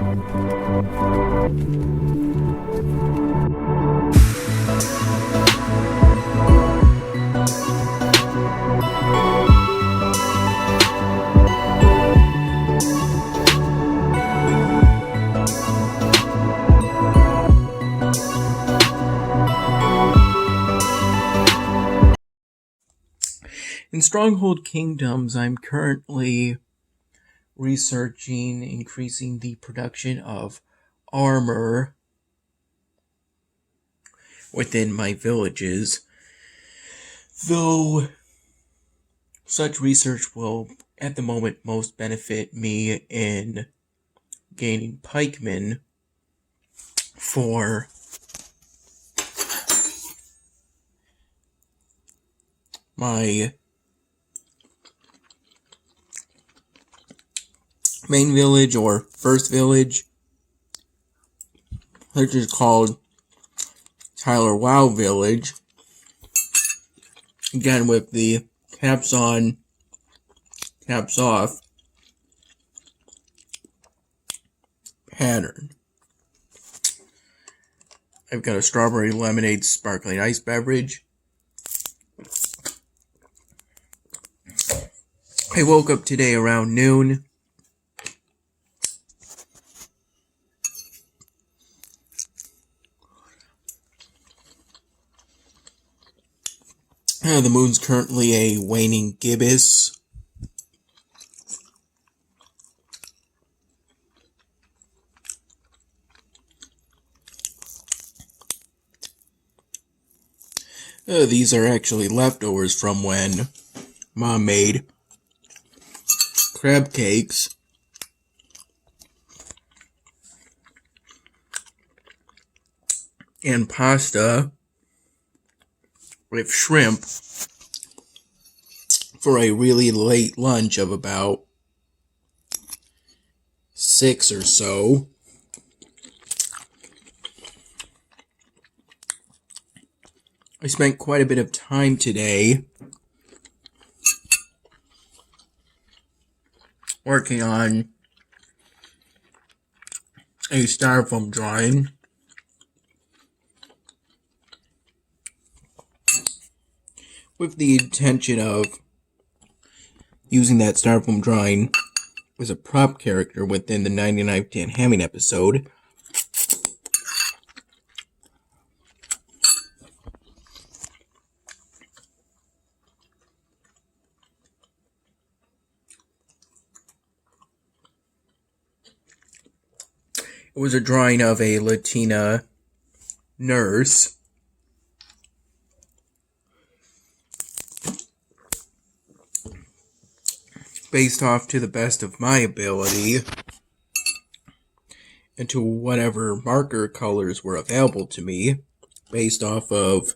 In Stronghold Kingdoms, I'm currently researching increasing the production of armor within my villages, though such research will at the moment most benefit me in gaining pikemen for my main village or first village, which is called Tyler Wow Village. Again, with the caps on, caps off pattern. I've got a strawberry lemonade sparkling ice beverage. I woke up today around noon. The moon's currently a waning gibbous. These are actually leftovers from when Mom made crab cakes and pasta with shrimp for a really late lunch of about 6 or so. I spent quite a bit of time today working on a styrofoam drawing with the intention of using that styrofoam drawing as a prop character within the 99 Dan Hamming episode. It was a drawing of a Latina nurse based off to the best of my ability and to whatever marker colors were available to me based off of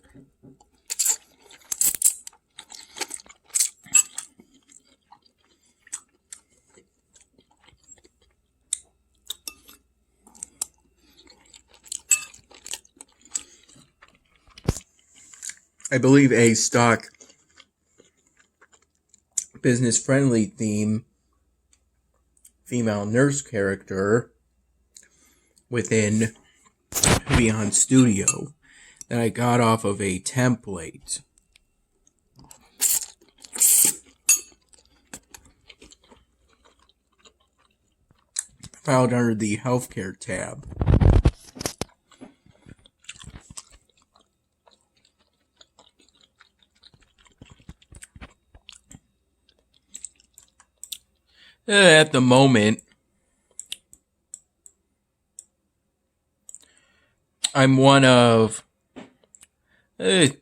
I believe a stock business-friendly theme female nurse character within Beyond Studio that I got off of a template. Filed under the healthcare tab. At the moment, I'm one of,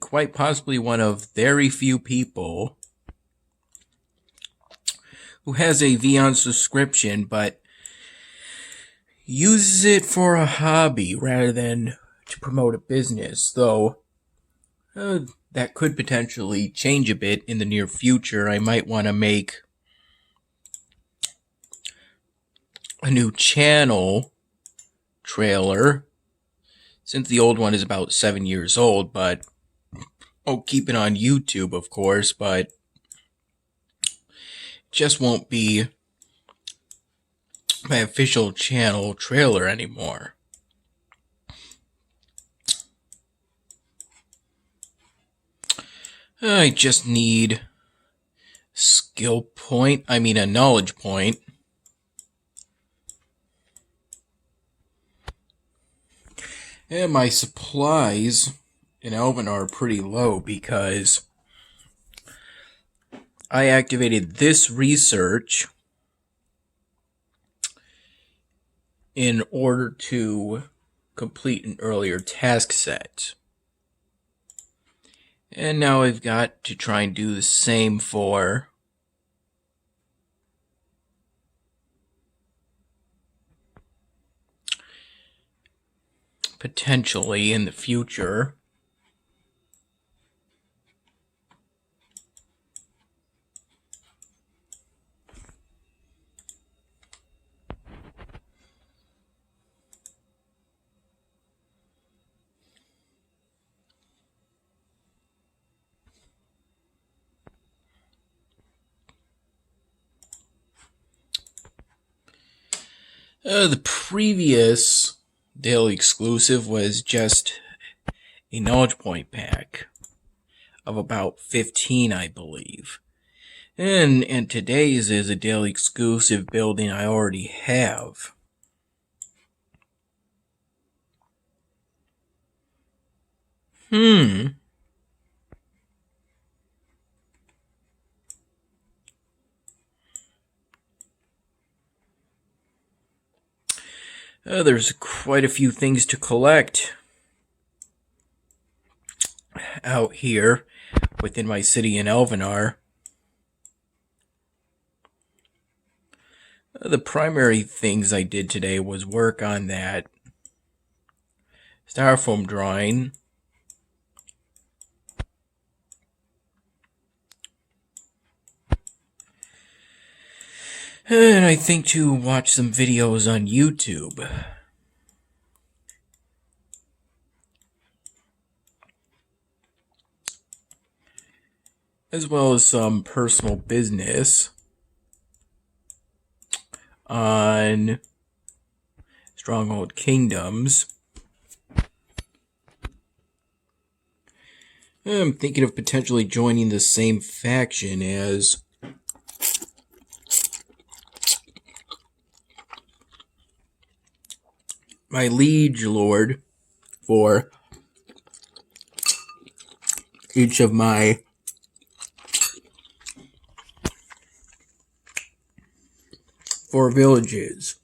quite possibly one of very few people who has a Vion subscription, but uses it for a hobby rather than to promote a business, though that could potentially change a bit in the near future. I might want to make a new channel trailer, since the old one is about 7 years old, but I'll keep it on YouTube, of course, but it just won't be my official channel trailer anymore. I just need a knowledge point. And my supplies in Elven are pretty low because I activated this research in order to complete an earlier task set. And now I've got to try and do the same for potentially in the future. The previous daily exclusive was just a knowledge point pack of about 15, I believe. And today's is a daily exclusive building I already have. There's quite a few things to collect out here within my city in Elvenar. The primary things I did today was work on that styrofoam drawing. And I think to watch some videos on YouTube. As well as some personal business on Stronghold Kingdoms. I'm thinking of potentially joining the same faction as my liege lord for each of my four villages.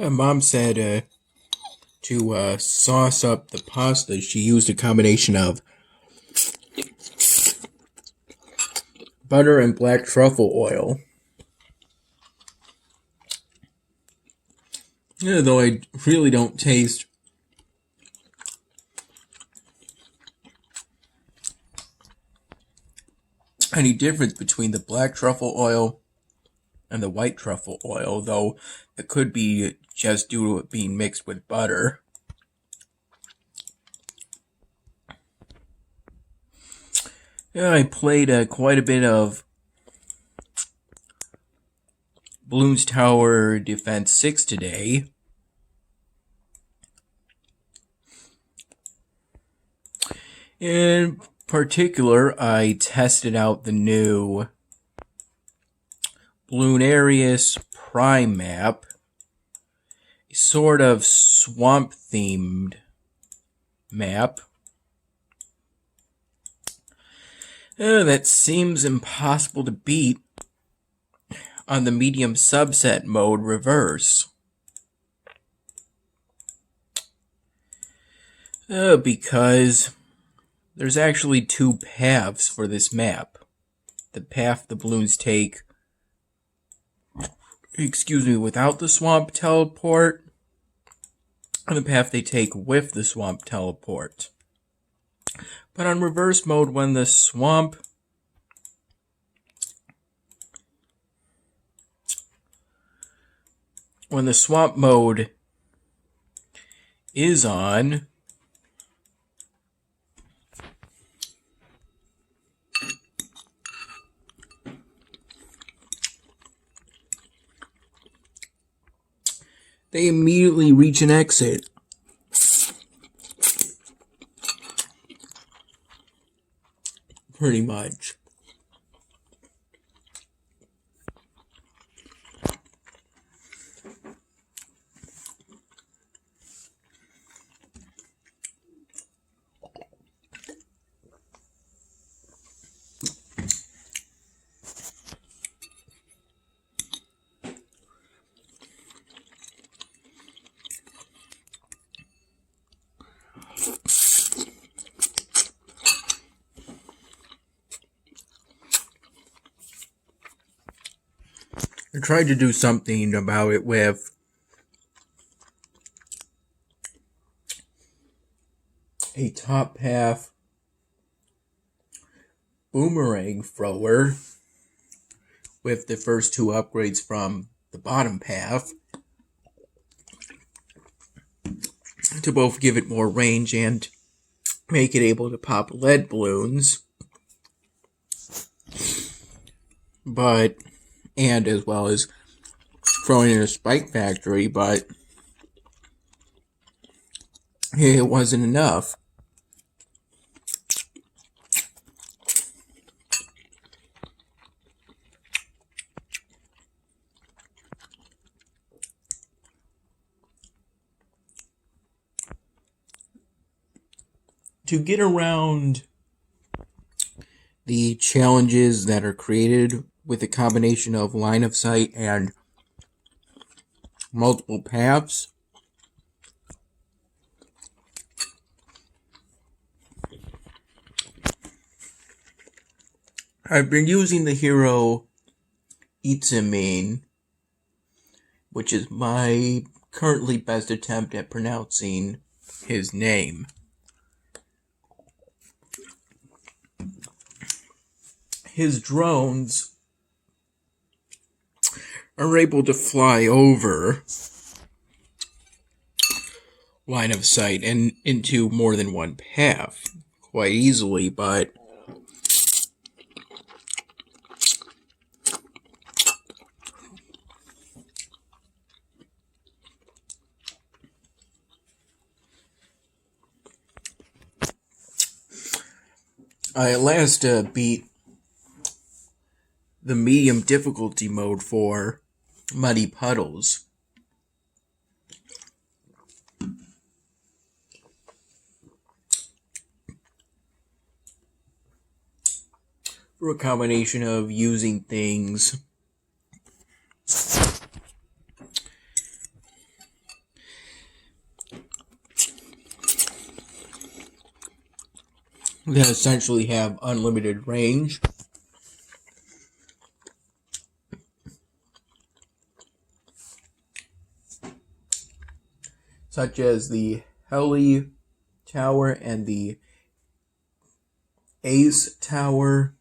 Mom said to sauce up the pasta, she used a combination of butter and black truffle oil. Though I really don't taste any difference between the black truffle oil and the white truffle oil, though it could be just due to it being mixed with butter. Yeah, I played quite a bit of Bloons Tower Defense 6 today. In particular, I tested out the new Bloonarius Prime map, a sort of swamp-themed map. That seems impossible to beat on the medium subset mode reverse. Because there's actually two paths for this map. The path the balloons take, without the swamp teleport, on the path they take with the swamp teleport. But on reverse mode, when the swamp mode is on, they immediately reach an exit. Pretty much. I tried to do something about it with a top path boomerang thrower with the first two upgrades from the bottom path to both give it more range and make it able to pop lead balloons, and as well as throwing in a spike factory, but it wasn't enough. To get around the challenges that are created with a combination of line of sight and multiple paths, I've been using the hero Itzamine, which is my currently best attempt at pronouncing his name. His drones are able to fly over line of sight and into more than one path quite easily, but I at last beat the medium difficulty mode for Muddy Puddles. For a combination of using things that essentially have unlimited range, such as the Heli Tower and the Ace Tower,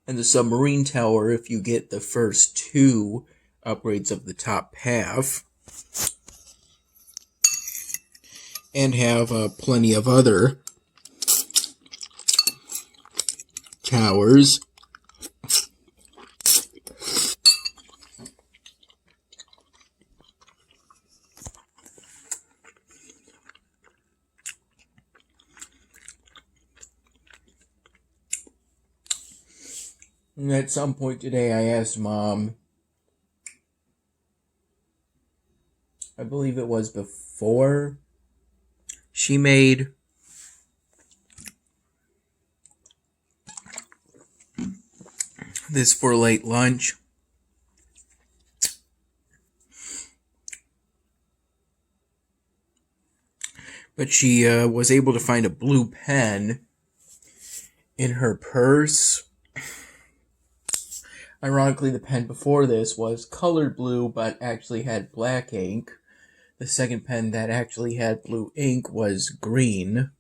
and the Submarine Tower if you get the first two upgrades of the top half, and have plenty of other towers. And at some point today, I asked Mom, I believe it was before she made this for late lunch, but she was able to find a blue pen in her purse. Ironically, the pen before this was colored blue, but actually had black ink. The second pen that actually had blue ink was green.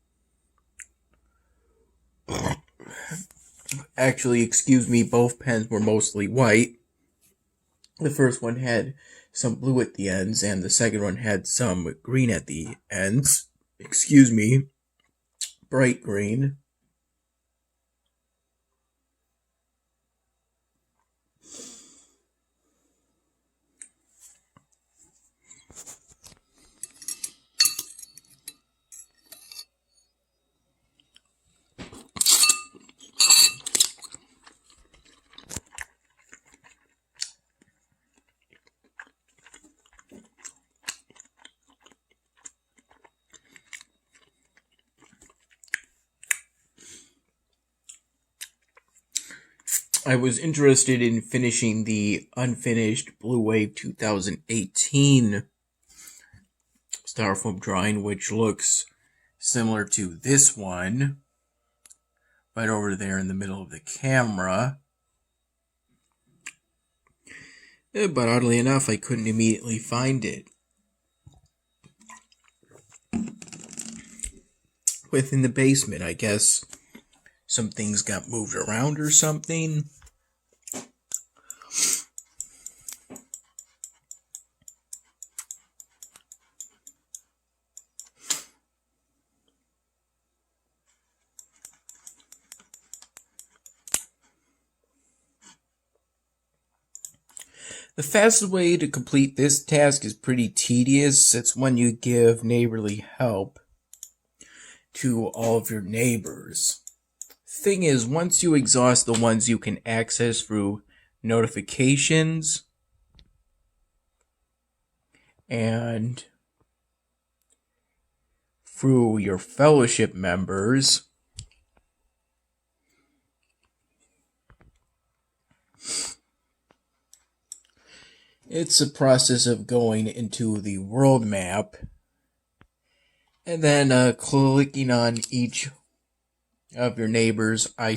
Actually, excuse me, both pens were mostly white. The first one had some blue at the ends, and the second one had some green at the ends. Excuse me, bright green. I was interested in finishing the unfinished Blue Wave 2018 styrofoam drawing, which looks similar to this one, right over there in the middle of the camera. But oddly enough, I couldn't immediately find it within the basement. I guess some things got moved around or something. The fastest way to complete this task is pretty tedious. It's when you give neighborly help to all of your neighbors. Thing is, once you exhaust the ones you can access through notifications and through your fellowship members, it's a process of going into the world map and then clicking on each of your neighbors. I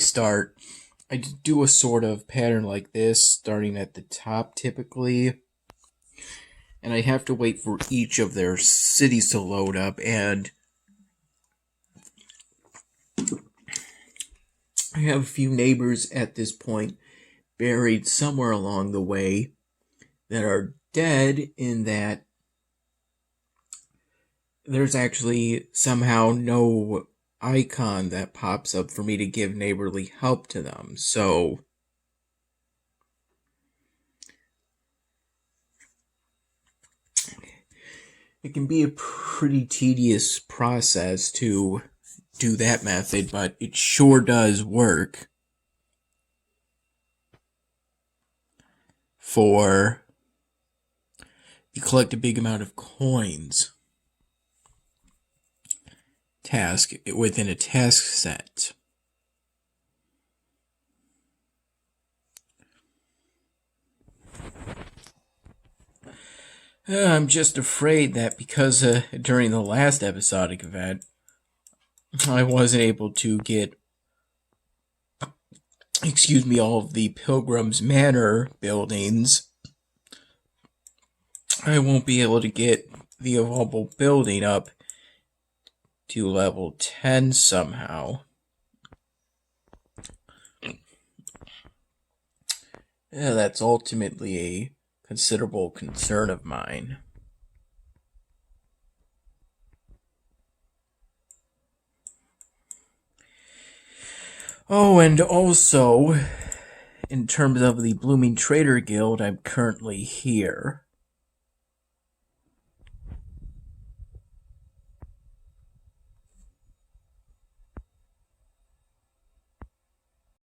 do a sort of pattern like this, starting at the top typically, and I have to wait for each of their cities to load up, and I have a few neighbors at this point buried somewhere along the way that are dead, in that there's actually somehow no icon that pops up for me to give neighborly help to them. So it can be a pretty tedious process to do that method, but it sure does work for you collect a big amount of coins task within a task set. I'm just afraid that because during the last episodic event, I wasn't able to get, all of the Pilgrim's Manor buildings. I won't be able to get the Oval building up to level 10 somehow. Yeah, that's ultimately a considerable concern of mine. Oh, and also, in terms of the Blooming Trader Guild, I'm currently here.